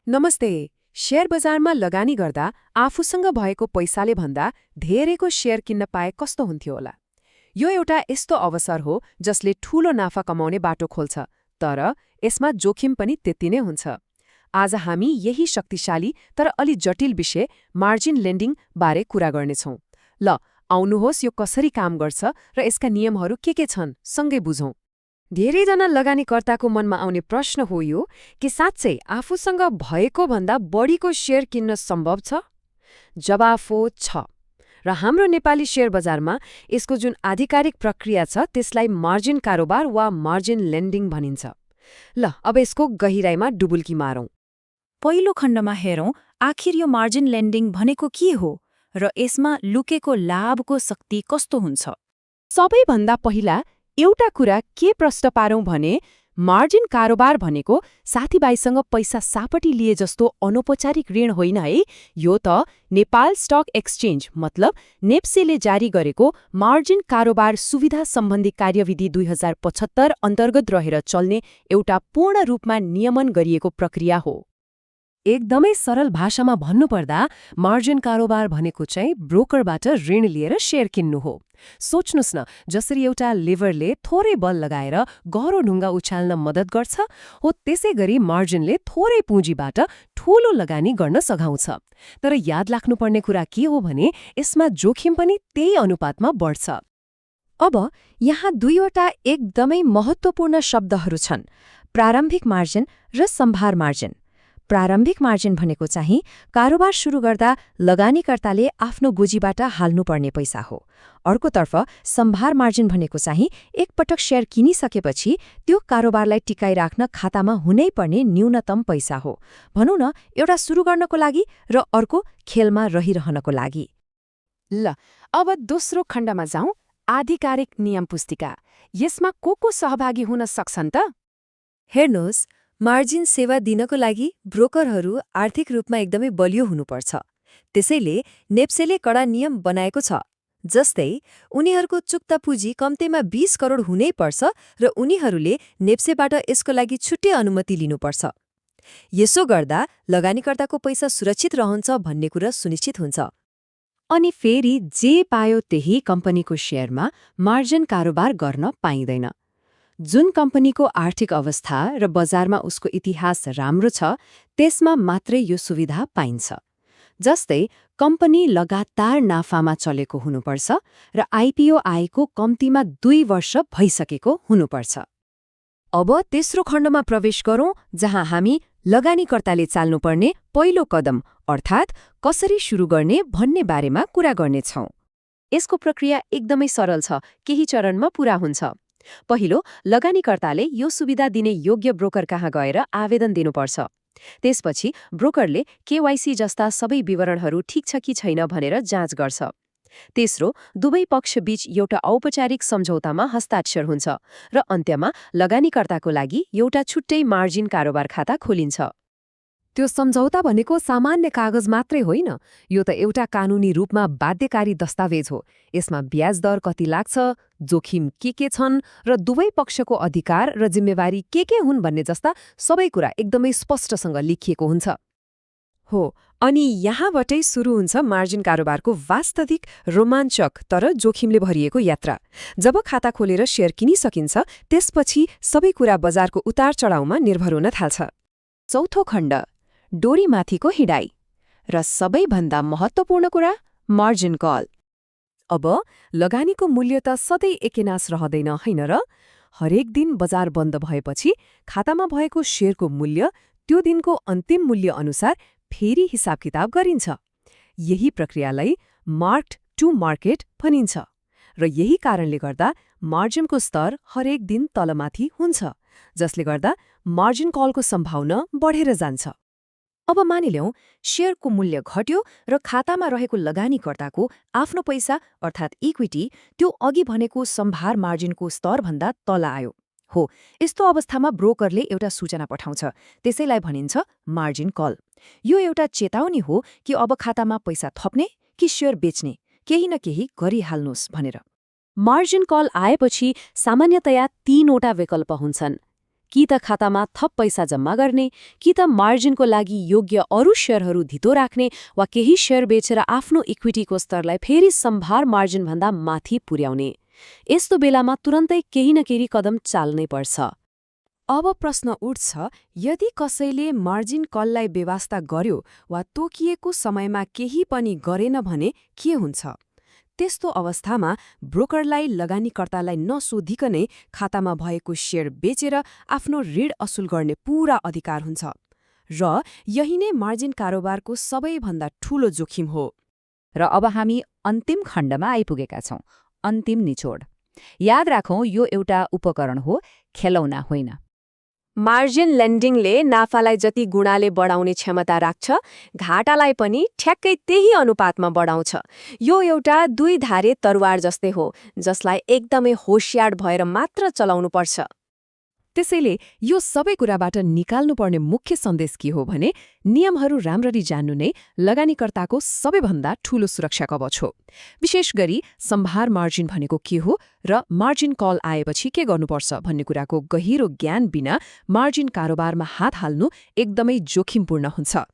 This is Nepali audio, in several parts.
नमस्ते। शेयर बजारमा लगानी गर्दा आफूसँग भएको पैसाले भन्दा धेरैको शेयर किन्न पाए कस्तो हुन्थ्यो होला? यो एउटा यस्तो अवसर हो जसले ठूलो नाफा कमाउने बाटो खोल्छ, तर यसमा जोखिम पनि त्यति नै हुन्छ। आज हामी यही शक्तिशाली तर अलि जटिल विषय मार्जिन लेन्डिङ बारे कुरा गर्नेछौँ। ल, आउनुहोस् यो कसरी काम गर्छ र यसका नियमहरू के छन् सँगै बुझौँ। धेरैजना लगानीकर्ताको मनमा आउने प्रश्न हो यो कि साँच्चै आफूसँग भएको भन्दा बढीको शेयर किन्न सम्भव छ? जवाफ हो छ। र हाम्रो नेपाली शेयर बजारमा यसको जुन आधिकारिक प्रक्रिया छ त्यसलाई मार्जिन कारोबार वा मार्जिन लेन्डिङ भनिन्छ। ल, अब यसको गहिराईमा डुबुल्की मारौँ। पहिलो खण्डमा हेरौँ आखिर यो मार्जिन लेन्डिङ भनेको के हो र यसमा लुकेको लाभको शक्ति कस्तो हुन्छ। सबैभन्दा पहिला एउटा कुरा के प्रश्न पारौँ भने मार्जिन कारोबार भनेको साथीभाइसँग पैसा सापटी लिए जस्तो अनौपचारिक ऋण होइन है। यो त नेपाल स्टक एक्सचेन्ज मतलब नेप्सेले जारी गरेको मार्जिन कारोबार सुविधा सम्बन्धी कार्यविधि 2075 अन्तर्गत रहेर चल्ने एउटा पूर्ण रूपमा नियमन गरिएको प्रक्रिया हो। एकदमै सरल भाषामा भन्नुपर्दा मार्जिन कारोबार भनेको चाहिँ ब्रोकरबाट ऋण लिएर शेयर किन्नु हो। सोच्नुस् न, जसरी एउटा लिभरले थोरै बल लगाएर गह्रो ढुङ्गा उछाल्न मद्दत गर्छ, हो त्यसै गरी मार्जिनले थोरै पुँजीबाट ठूलो लगानी गर्न सघाउँछ। तर याद राख्नुपर्ने कुरा के हो भने यसमा जोखिम पनि त्यही अनुपातमा बढ्छ। अब यहाँ दुईवटा एकदमै महत्त्वपूर्ण शब्दहरू छन्, प्रारम्भिक मार्जिन र सम्भार मार्जिन। प्रारम्भिक मार्जिन भनेको चाहिँ कारोबार सुरु गर्दा लगानीकर्ताले आफ्नो गोजीबाट हाल्नुपर्ने पैसा हो। अर्कोतर्फ सम्भार मार्जिन भनेको चाहिँ एकपटक शेयर किनिसकेपछि त्यो कारोबारलाई टिकाइराख्न खातामा हुनै पर्ने न्यूनतम पैसा हो। भनौँ न, एउटा सुरु गर्नको लागि र अर्को खेलमा रहिरहनको लागि। ल, अब दोस्रो खण्डमा जाउँ, आधिकारिक नियम पुस्तिका। यसमा को सहभागी हुन सक्छन् त? हेर्नुहोस्, मार्जिन सेवा दिनको लागि ब्रोकरहरू आर्थिक रूपमा एकदमै बलियो हुनुपर्छ। त्यसैले नेप्सेले कडा नियम बनाएको छ। जस्तै उनीहरूको चुक्ता पुँजी कम्तीमा 20 करोड हुनै पर्छ र उनीहरूले नेप्सेबाट यसको लागि छुट्टै अनुमति लिनुपर्छ। यसो गर्दा लगानीकर्ताको पैसा सुरक्षित रहन्छ भन्ने कुरा सुनिश्चित हुन्छ। अनि फेरि जे पायो त्यही कम्पनीको शेयरमा मार्जिन कारोबार गर्न पाइँदैन। जुन कम्पनीको आर्थिक अवस्था र बजारमा उसको इतिहास राम्रो छ त्यसमा मात्रै यो सुविधा पाइन्छ। जस्तै कम्पनी लगातार नाफामा चलेको हुनुपर्छ र आइपिओ आएको कम्तीमा 2 वर्ष भइसकेको हुनुपर्छ। अब तेस्रो खण्डमा प्रवेश गरौँ, जहाँ हामी लगानीकर्ताले चाल्नुपर्ने पहिलो कदम अर्थात् कसरी सुरु गर्ने भन्ने बारेमा कुरा गर्नेछौँ। यसको प्रक्रिया एकदमै सरल छ, केही चरणमा पूरा हुन्छ। पहिलो, लगानीकर्ताले यो सुविधा दिने योग्य ब्रोकर कहाँ गएर आवेदन दिनुपर्छ। त्यसपछि ब्रोकरले केवाइसी जस्ता सबै विवरणहरू ठिक छ कि छैन भनेर जाँच गर्छ। तेस्रो, दुवै पक्षबीच एउटा औपचारिक सम्झौतामा हस्ताक्षर हुन्छ र अन्त्यमा लगानीकर्ताको लागि एउटा छुट्टै मार्जिन कारोबार खाता खोलिन्छ। त्यो सम्झौता भनेको सामान्य कागज मात्रै होइन, यो त एउटा कानुनी रूपमा बाध्यकारी दस्तावेज हो। यसमा ब्याज दर कति लाग्छ, जोखिम के छन् र दुवै पक्षको अधिकार र जिम्मेवारी के हुन् भन्ने जस्ता सबै कुरा एकदमै स्पष्टसँग लेखिएको हुन्छ। हो, अनि यहाँबाटै सुरु हुन्छ मार्जिन कारोबारको वास्तविक रोमाञ्चक तर जोखिमले भरिएको यात्रा। जब खाता खोलेर शेयर किनिसकिन्छ, त्यसपछि सबै कुरा बजारको उतार चढाउमा निर्भर हुन थाल्छ। चौथो खण्ड, डोरीमाथिको हिँडाइ र सबैभन्दा महत्त्वपूर्ण कुरा, मार्जिन कल। अब लगानीको मूल्य त सधैँ एकेनास रहँदैन होइन र? हरेक दिन बजार बन्द भएपछि खातामा भएको शेयरको मूल्य त्यो दिनको अन्तिम मूल्य अनुसार फेरि हिसाब किताब गरिन्छ। यही प्रक्रियालाई मार्क्ड टु मार्केट भनिन्छ र यही कारणले गर्दा मार्जिनको स्तर हरेक दिन तलमाथि हुन्छ, जसले गर्दा मार्जिन कलको सम्भावना बढेर जान्छ। अब मानिलिउँ शेयरको मूल्य घट्यो र खातामा रहेको लगानीकर्ताको आफ्नो पैसा अर्थात् इक्विटी त्यो अघि भनेको सम्भार मार्जिनको स्तरभन्दा तल आयो। हो, यस्तो अवस्थामा ब्रोकरले एउटा सूचना पठाउँछ, त्यसैलाई भनिन्छ मार्जिन कल। यो एउटा चेतावनी हो कि अब खातामा पैसा थप्ने कि शेयर बेच्ने, केही न केही गरिहाल्नुहोस् भनेर। मार्जिन कल आएपछि सामान्यतया 3 वटा विकल्प हुन्छन्। कि त खातामा थप पैसा जम्मा गर्ने, कि त मार्जिनको लागि योग्य अरू शेयरहरू धितो राख्ने वा केही शेयर बेचेर आफ्नो इक्विटीको स्तरलाई फेरि सम्भार मार्जिनभन्दा माथि पुर्याउने। यस्तो बेलामा तुरन्तै केही न केही कदम चाल्नै पर्छ। अब प्रश्न उठ्छ, यदि कसैले मार्जिन कललाई बेवास्ता गर्यो वा तोकिएको समयमा केही पनि गरेन भने के हुन्छ? त्यस्तो अवस्थामा ब्रोकरलाई लगानीकर्तालाई नसोधिकनै खातामा भएको शेयर बेचेर आफ्नो ऋण असुल गर्ने पूरा अधिकार हुन्छ। र यही नै मार्जिन कारोबारको सबैभन्दा ठूलो जोखिम हो। र अब हामी अन्तिम खण्डमा आइपुगेका छौं, अन्तिम निचोड। याद राखौं, यो एउटा उपकरण हो, खेलौना होइन। मार्जिन लेन्डिङले नाफालाई जति गुणाले बढाउने क्षमता राख्छ, घाटालाई पनि ठ्याक्कै त्यही अनुपातमा बढाउँछ। यो एउटा दुई धारे तरवार जस्तै हो, जसलाई एकदमै होशियार भएर मात्र चलाउनुपर्छ। त्यसैले यो सबै कुराबाट निकाल्नुपर्ने मुख्य सन्देश के हो भने, नियमहरू राम्ररी जान्नु नै लगानीकर्ताको सबैभन्दा ठूलो सुरक्षा कवच हो। विशेष गरी सम्भार मार्जिन भनेको के हो र मार्जिन कल आएपछि के गर्नुपर्छ भन्ने कुराको गहिरो ज्ञान बिना मार्जिन कारोबारमा हात हाल्नु एकदमै जोखिमपूर्ण हुन्छ।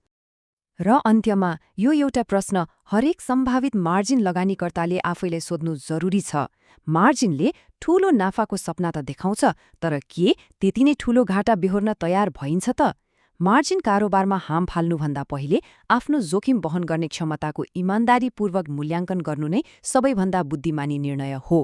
र अन्त्यमा यो एउटा प्रश्न हरेक सम्भावित मार्जिन लगानीकर्ताले आफैले सोध्नु जरुरी छ। मार्जिनले ठूलो नाफाको सपना त देखाउँछ, तर के त्यति नै ठूलो घाटा बेहोर्न तयार भइन्छ त? मार्जिन कारोबारमा हाम फाल्नुभन्दा पहिले आफ्नो जोखिम वहन गर्ने क्षमताको इमान्दारीपूर्वक मूल्याङ्कन गर्नु नै सबैभन्दा बुद्धिमानी निर्णय हो।